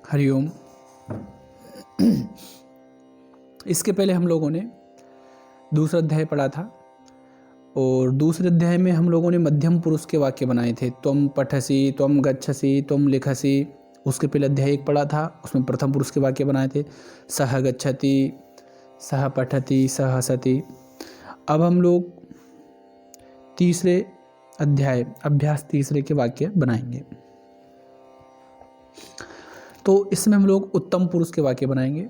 हरिओम। इसके पहले हम लोगों ने दूसरा अध्याय पढ़ा था और दूसरे अध्याय में हम लोगों ने मध्यम पुरुष के वाक्य बनाए थे। त्वम पठसी, त्वम गच्छसी, त्वम लिखसी। उसके पहले अध्याय एक पढ़ा था, उसमें प्रथम पुरुष के वाक्य बनाए थे। सह गच्छति, सह पठति, सह हसति। अब हम लोग तीसरे अध्याय अभ्यास तीसरे के वाक्य बनाएंगे। तो इसमें हम लोग उत्तम पुरुष के वाक्य बनाएंगे।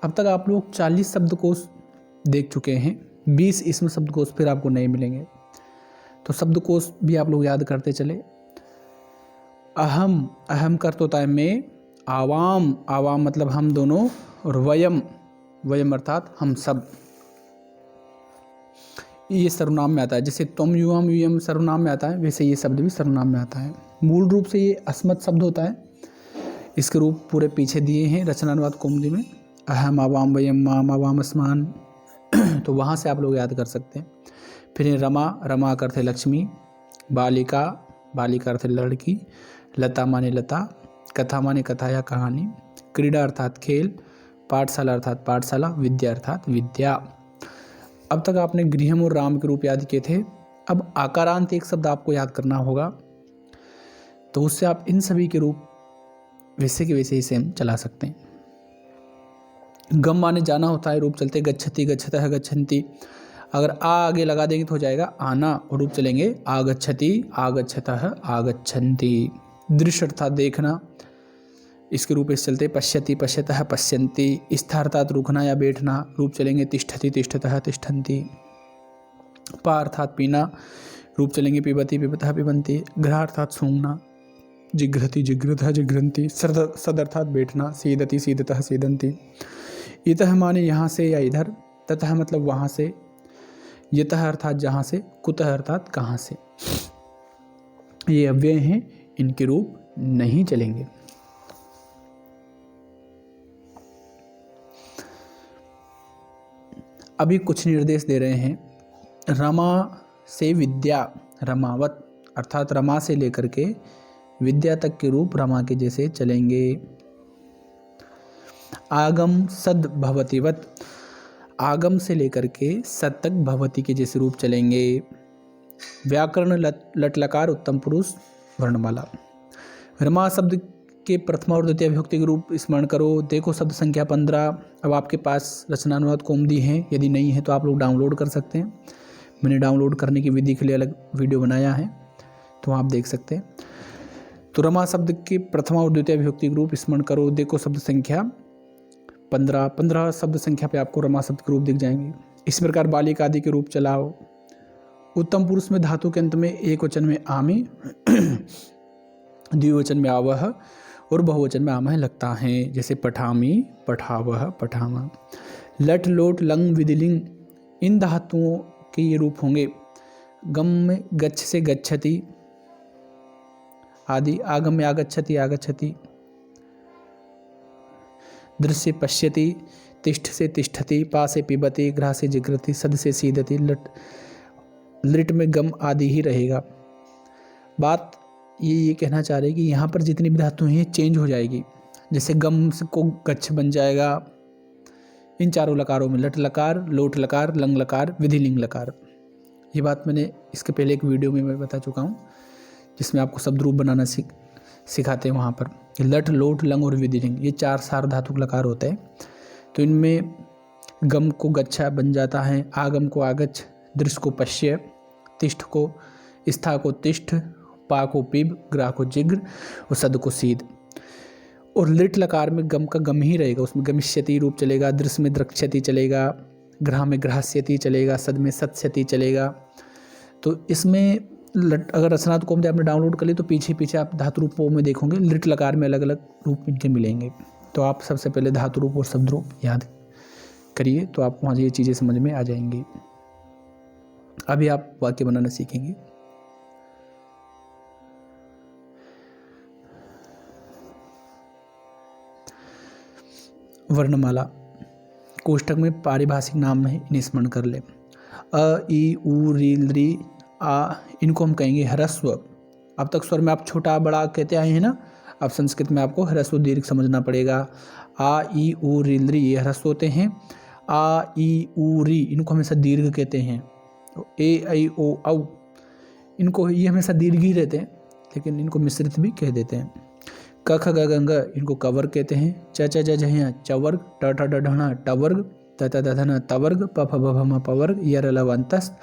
अब तक आप लोग 40 शब्दकोश देख चुके हैं, 20 इसमें शब्दकोश फिर आपको नए मिलेंगे। तो शब्दकोश भी आप लोग याद करते चले। अहम, अहम का अर्थ होता है मैं। आवाम, आवाम मतलब हम दोनों। और वयम, वयम अर्थात हम सब। ये सर्वनाम में आता है। जैसे त्वम युवम युयम सर्वनाम में आता है, वैसे ये शब्द भी सर्वनाम में आता है। मूल रूप से ये अस्मत् शब्द होता है। इसके रूप पूरे पीछे दिए हैं रचनानुवाद कौमुदी में। अहम, आवाम, वयम, माम, आवाम, अस्मान। तो वहाँ से आप लोग याद कर सकते हैं। फिर रमा, रमा का अर्थ है लक्ष्मी। बालिका, बालिका अर्थ है लड़की। लता माने लता। कथा माने कथा या कहानी। क्रीड़ा अर्थात खेल। पाठशाला अर्थात पाठशाला। विद्या अर्थात विद्या। अब तक आपने गृहम और राम के रूप याद किए थे। अब आकारांत एक शब्द आपको याद करना होगा, तो उससे आप इन सभी के रूप वैसे के वैसे ही सेम चला सकते हैं। गम माने जाना होता है, रूप चलते गच्छति, गच्छतः, गच्छन्ति। अगर आ आगे लगा देंगे तो हो जाएगा आना, और रूप चलेंगे आगच्छति, आगच्छतः, आगच्छन्ति। दृश्य अर्थात देखना, इसके रूप से चलते पश्यति, पश्यतः, पश्यन्ति। स्था अर्थात रुकना या बैठना, रूप चलेंगे तिष्ठति, तिष्ठतः, तिष्ठन्ति। पा अर्थात पीना, रूप चलेंगे पिबति, पिबतः, पिबन्ति। ग्रह अर्थात सूंघना, जिघ्रति, जिघ्रतः, जिघ्रन्ति। सद अर्थात बैठना, सीदति, सीदतः, सीदन्ति। इतः माने यहाँ से या इधर। ततः मतलब वहाँ से। यतः अर्थात जहाँ से। कुतः अर्थात कहाँ से। ये अव्यय हैं, इनके रूप नहीं चलेंगे। अभी कुछ निर्देश दे रहे हैं। रमा से विद्या, रमावत अर्थात रमा से लेकर के विद्या तक के रूप रमा के जैसे चलेंगे। आगम सद भवतिवत, आगम से लेकर के सद तक भवती के जैसे रूप चलेंगे। व्याकरण लट लकार उत्तम पुरुष वर्णमाला। रमा शब्द के प्रथमा और द्वितीय विभक्ति के रूप स्मरण करो। देखो शब्द संख्या 15। अब आपके पास रचनानुवाद कौमुदी है, यदि नहीं है तो आप लोग डाउनलोड कर सकते हैं। मैंने डाउनलोड करने की विधि के लिए अलग वीडियो बनाया है, तो आप देख सकते हैं। तो रमा शब्द के प्रथमा और द्वितीय विभक्ति के रूप स्मरण करो। देखो शब्द संख्या 15। 15 शब्द संख्या पे आपको रमा शब्द के रूप दिख जाएंगे। इस प्रकार बालिका आदि के रूप चलाओ। उत्तम पुरुष में धातु के अंत में एक वचन में आमी, द्विवचन में आवह और बहुवचन में आमह लगता है। जैसे पठामी, पठावह, पठामा। लट, लोट, लंग, विधिलिंग, इन धातुओं के ये रूप होंगे। गम में गच्छ से गच्छति आदि। आगम में आगच्छति, आगच्छति। दृश्य से पश्यति। तिष्ठ से तिष्ठति। पा से पिबति। ग्रह से जिग्रति। सद से सीदति। लिट में गम आदि ही रहेगा। बात ये कहना चाह रहे हैं कि यहाँ पर जितनी भी धातुएं हैं चेंज हो जाएगी। जैसे गम को गच्छ बन जाएगा इन चारों लकारों में। लट लकार, लोट लकार, लंग लकार, विधिलिंग लकार। ये बात मैंने इसके पहले एक वीडियो में मैं बता चुका हूँ, जिसमें आपको शब्द रूप बनाना सिखाते हैं। वहाँ पर लट, लोट, लंग और विधिलिंग, ये 4 सार धातुक लकार होते हैं। तो इनमें गम को गच्छा बन जाता है, आगम को आगच्छ, दृश्य को पश्य, तिष्ठ को स्था को तिष्ठ, पा को पिब, ग्राह को जिग्र और सद को सीद। और लिट लकार में गम का गम ही रहेगा, उसमें गमिष्यति रूप चलेगा। दृश्य में द्रक्ष्यति चलेगा। ग्रह में ग्रहस्यति चलेगा। सद में सत्स्यति चलेगा। तो इसमें अगर रचनात्मक कौमुदी आपने डाउनलोड कर ली तो पीछे पीछे आप धातु रूपों में देखोगे लिट लकार में अलग अलग रूप इनके मिलेंगे। तो आप सबसे पहले धातु रूप और शब्द रूप याद करिए, तो आपको वहाँ ये चीज़ें समझ में आ जाएंगी। अभी आप वाक्य बनाना सीखेंगे। वर्णमाला कोष्ठक में पारिभाषिक नाम है, इन्हें स्मरण कर ले। अ, ई, उ, री, ली, आ, इनको हम कहेंगे ह्रस्व। अब तक स्वर में आप छोटा बड़ा कहते आए हैं ना। अब संस्कृत में आपको ह्रस्व दीर्घ समझना पड़ेगा। आ ई उ री ये ह्रस्व होते हैं। आ ई उ री इनको हमेशा दीर्घ कहते हैं। तो ए ऐ ओ औ इनको ये हमेशा दीर्घ ही रहते हैं, लेकिन इनको मिश्रित भी कह देते हैं। क ख ग घ घ इनको कवर्ग कहते हैं। च च ज झ चवर्ग, ट ठ ड ढ टवर्ग, त त ध न तवर्ग, प फ ब भ म पवर्ग, य र ल व अंतस्थ,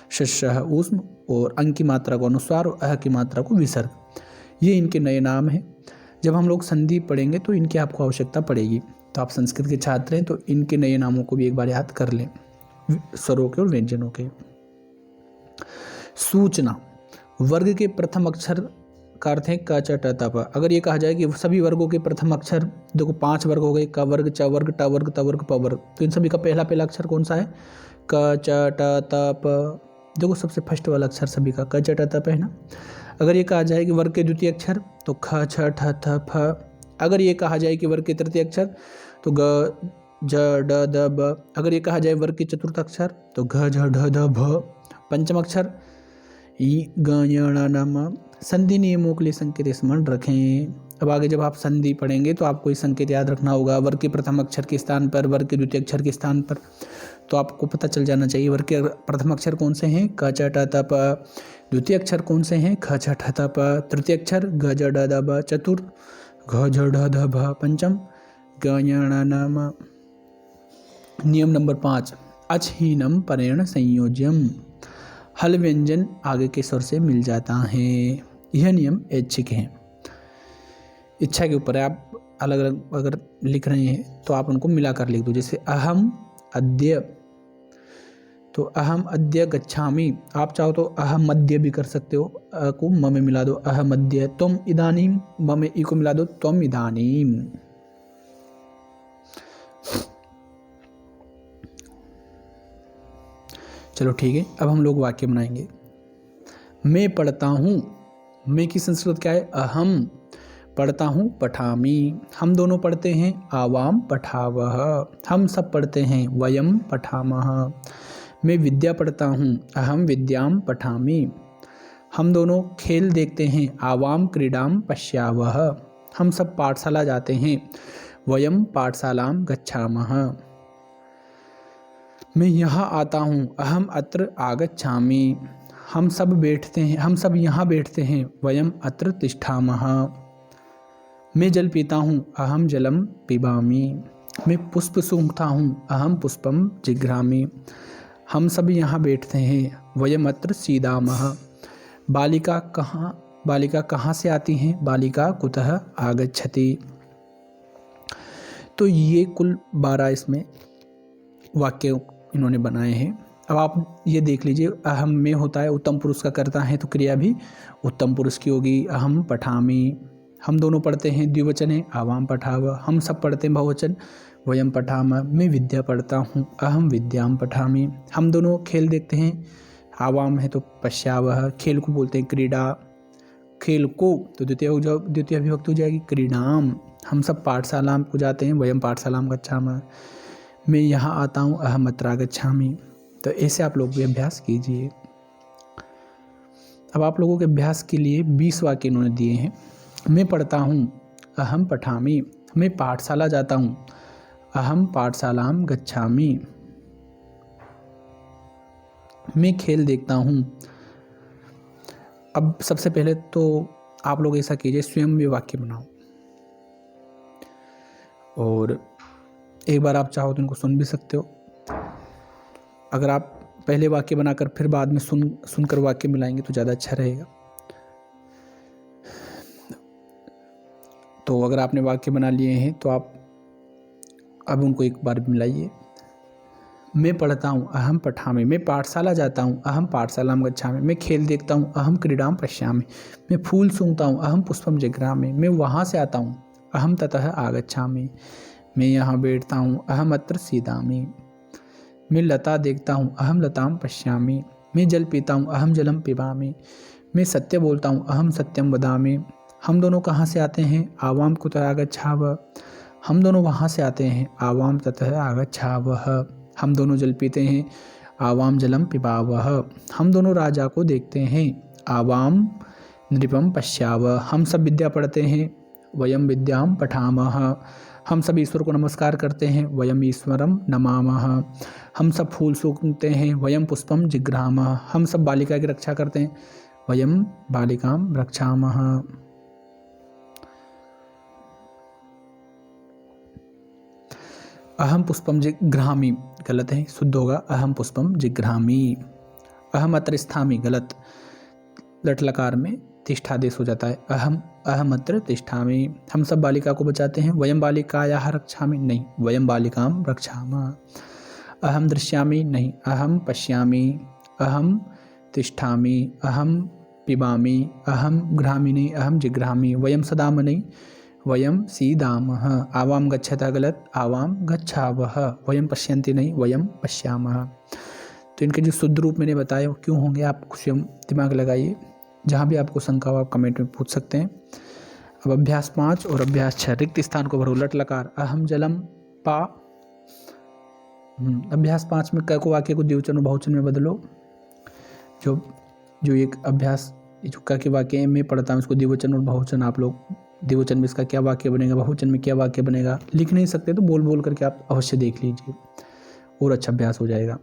श श ऊष्म और अंग की मात्रा को अनुस्वार और अह की मात्रा को विसर्ग। ये इनके नए नाम हैं। जब हम लोग संधि पढ़ेंगे तो इनकी आपको आवश्यकता पड़ेगी। तो आप संस्कृत के छात्र हैं तो इनके नए नामों को भी एक बार याद कर लें, स्वरों के और व्यंजनों के। सूचना, वर्ग के प्रथम अक्षर का अर्थ है क च ट त प। अगर ये कहा जाए कि सभी वर्गों के प्रथम अक्षर, देखो 5 वर्ग हो गए, क वर्ग, च वर्ग, ट वर्ग, त वर्ग, प वर्ग, तो इन सभी का पहला अक्षर कौन सा है? क च ट त प। देखो सबसे फर्स्ट वाला अक्षर सभी का क च ट त प है ना। अगर ये कहा जाए कि वर्ग के द्वितीय अक्षर तो ख छ ठ थ फ। अगर ये कहा जाए कि वर्ग के तृतीय अक्षर तो ग ज ड द ब। अगर ये कहा जाए वर्ग के चतुर्थ अक्षर तो घ झ ढ ध भ। पंचम अक्षर ई ग य ण न म। संधि नियमों के लिए संकेत स्मरण रखें। अब आगे जब आप संधि पढ़ेंगे तो आपको ये संकेत याद रखना होगा, वर्ग के प्रथम अक्षर के स्थान पर, वर्ग के द्वितीय अक्षर के स्थान पर। तो आपको पता चल जाना चाहिए वर्ग के प्रथम अक्षर कौन से हैं, क च ट त प। द्वितीय अक्षर कौन से हैं, ख छ ठ त प। तृतीय अक्षर ग ज ड द ब। चतुर्थ घ झ ढ ध भ। पंचम ग य ण न म। नियम नंबर 5, अचहीनम परेण संयोज्यम। हल व्यंजन आगे के स्वर से मिल जाता है। यह नियम ऐच्छिक है, इच्छा के ऊपर है। आप अलग अलग अगर लिख रहे हैं तो आप उनको मिलाकर लिख दो। जैसे अहम अद्य, तो अहम अद्य गच्छामि। आप चाहो तो अहम मद्य भी कर सकते हो, अ को म में मिला दो, अहम अद्य। तुम इदानीम, म में ई को मिला दो, तुम इदानीम। चलो ठीक है, अब हम लोग वाक्य बनाएंगे। मैं पढ़ता हूँ, मैं की संस्कृत क्या है, अहम। पढ़ता हूँ पठामि। हम दोनों पढ़ते हैं, आवाम पठावह। हम सब पढ़ते हैं, वयम पठामः। मैं विद्या पढ़ता हूँ, अहम विद्याम पठामि। हम दोनों खेल देखते हैं, आवाम क्रीडाम पश्यावह। हम सब पाठशाला जाते हैं, वयम पाठशालाम गच्छामः। मैं यहाँ आता हूँ, अहम अत्र आगच्छामि। हम सब बैठते हैं, हम सब यहाँ बैठते हैं, वयम अत्र तिष्ठामः। मैं जल पीता हूँ, अहम जलम पिबामि। मैं पुष्प सूंघता हूँ, अहम पुष्पम जिघ्रामि। हम सब यहाँ बैठते हैं, वयम अत्र सीदामः। बालिका कहाँ से आती हैं, बालिका कुतः आगच्छति। तो ये कुल 12 इसमें वाक्य इन्होंने बनाए हैं। अब आप ये देख लीजिए, अहम में होता है उत्तम पुरुष का करता है, तो क्रिया भी उत्तम पुरुष की होगी, अहम पठामि। हम दोनों पढ़ते हैं, द्विवचन है, आवाम पठाव। हम सब पढ़ते हैं, बहुवचन, वयम पठाम। मैं विद्या पढ़ता हूँ, अहम विद्याम पठामि। हम दोनों खेल देखते हैं, आवाम है तो पश्यावह। खेल को बोलते हैं क्रीडा, खेल को तो द्वितीय विभक्ति हो जाएगी क्रीडाम। हम सब पाठशाला को जाते हैं, वयम पाठशालाम गच्छामः। मैं यहाँ आता हूँ, अहम अत्र आगच्छामि। तो ऐसे आप लोग भी अभ्यास कीजिए। अब आप लोगों के अभ्यास के लिए 20 वाक्य इन्होंने दिए हैं। मैं पढ़ता हूँ, अहम पठामि। मैं पाठशाला जाता हूँ, अहम पाठशालाम गच्छामि। मैं खेल देखता हूँ। अब सबसे पहले तो आप लोग ऐसा कीजिए, स्वयं भी वाक्य बनाओ और एक बार आप चाहो तो इनको सुन भी सकते हो। अगर आप पहले वाक्य बनाकर फिर बाद में सुनकर वाक्य मिलाएंगे तो ज़्यादा अच्छा रहेगा। तो अगर आपने वाक्य बना लिए हैं तो आप अब उनको एक बार मिलाइए। मैं पढ़ता हूँ, अहम पठामि। मैं पाठशाला जाता हूँ, अहम पाठशालाम गच्छामि। मैं खेल देखता हूँ, अहम क्रीडाम पश्यामि। मैं फूल सूंघता हूँ, अहम पुष्पम जिघ्रामि। मैं वहाँ से आता हूँ, अहम ततः आगच्छामि। मैं यहाँ बैठता हूँ, अहम अत्र सीदामि। मैं लता देखता हूँ, अहम लताम पश्यामि। मैं जल पीता हूँ, अहम जलम पिबामि। मैं सत्य बोलता हूँ, अहम सत्यम वदामि। हम दोनों कहाँ से आते हैं, आवाम कुतः आगच्छावः। हम दोनों वहाँ से आते हैं, आवाम ततः आगच्छावः। हम दोनों जल पीते हैं, आवाम जलम पिबावः। हम दोनों राजा को देखते हैं, आवाम नृपम पश्यावः। हम सब विद्या पढ़ते हैं, वयम विद्याम पठामः, हम सब ईश्वर को नमस्कार करते हैं, वयम ईश्वरम नमामः, हम सब फूल सूंघते हैं, वयम पुष्पम जिघ्रामः, हम सब बालिका की रक्षा करते हैं, वयम बालिकाम रक्षामः। अहम पुष्पम जिघ्रामि गलत है, शुद्ध होगा अहम पुष्पम जिघ्रामि। अहम अत्र स्थामि गलत, लट लकार में तिष्ठादेश हो जाता है, अहम अत्र तिष्ठामि। हम सब बालिका को बचाते हैं, वयम बालिकायाः रक्षामि नहीं, वयम बालिकाम रक्षामः। अहम दृश्यामि नहीं, अहम पश्यामि। अहम तिष्ठामि, अहम पिबामि, अहम घ्रामि नहीं, अहम जिघ्रामि। वयम सदाम नहीं, वयम सीदामः। आवाम गच्छता गलत, आवाम गच्छावः। वयम पश्यन्ति नहीं, वयम पश्यामः। तो इनके जो शुद्ध रूप मैंने बताए वो क्यों होंगे, आप स्वयं दिमाग लगाइए, जहाँ भी आपको शंका हो आप कमेंट में पूछ सकते हैं। अब अभ्यास 5 और अभ्यास 6, रिक्त स्थान को भरो, लट लकार, अहम जलम पा। अभ्यास 5 में क को वाक्य को द्विवचन और बहुवचन में बदलो। जो एक अभ्यास जो क के वाक्य में पढ़ता हूँ उसको द्विवचन और बहुवचन, आप लोग द्विवचन में इसका क्या वाक्य बनेगा, बहुवचन में क्या वाक्य बनेगा, लिख नहीं सकते तो बोल बोल करके आप अवश्य देख लीजिए, और अच्छा अभ्यास हो जाएगा।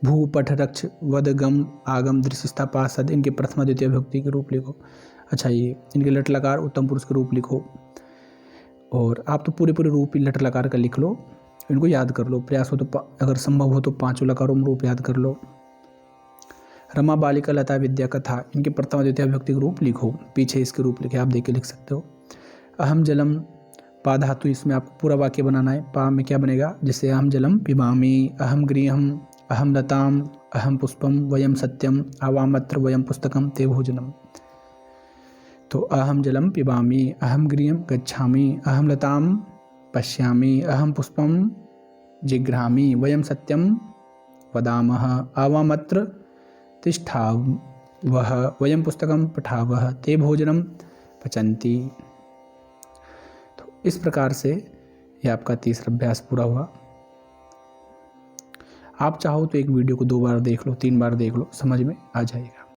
भू पठ रक्ष वद गम आगम दृश्यता पासद, इनके प्रथमा द्वितीय विभक्ति के रूप लिखो। अच्छा, ये इनके लट लकार उत्तम पुरुष के रूप लिखो, और आप तो पूरे रूप ही लट लकार का लिख लो, इनको याद कर लो, प्रयास हो तो अगर संभव हो तो 5 लकारों में रूप याद कर लो। रमा बालिका लता विद्या कथा, इनके प्रथमा द्वितीय विभक्ति के रूप लिखो, पीछे इसके रूप लिखे आप देख के लिख सकते हो। अहम जलम पा धातु, इसमें आपको पूरा वाक्य बनाना है, पा में क्या बनेगा, जैसे अहम जलम पिबामि, अहम गृहम, अहम लताम, अहम पुष्पम, वयम सत्यम, आवामत्र, वयम पुस्तकम, ते भोजनम। तो अहम जलम पिबामि, अहम गृहम गच्छामि, अहम लताम पश्यामि, अहम पुष्पम जिघ्रामि, वयम सत्यम वदामः, आवामत्र तिष्ठावः, वयम पुस्तकम पठावः, ते भोजनम पचन्ति। तो इस प्रकार से यह आपका तीसरा अभ्यास पूरा हुआ। आप चाहो तो एक वीडियो को 2 बार देख लो, 3 बार देख लो, समझ में आ जाएगा।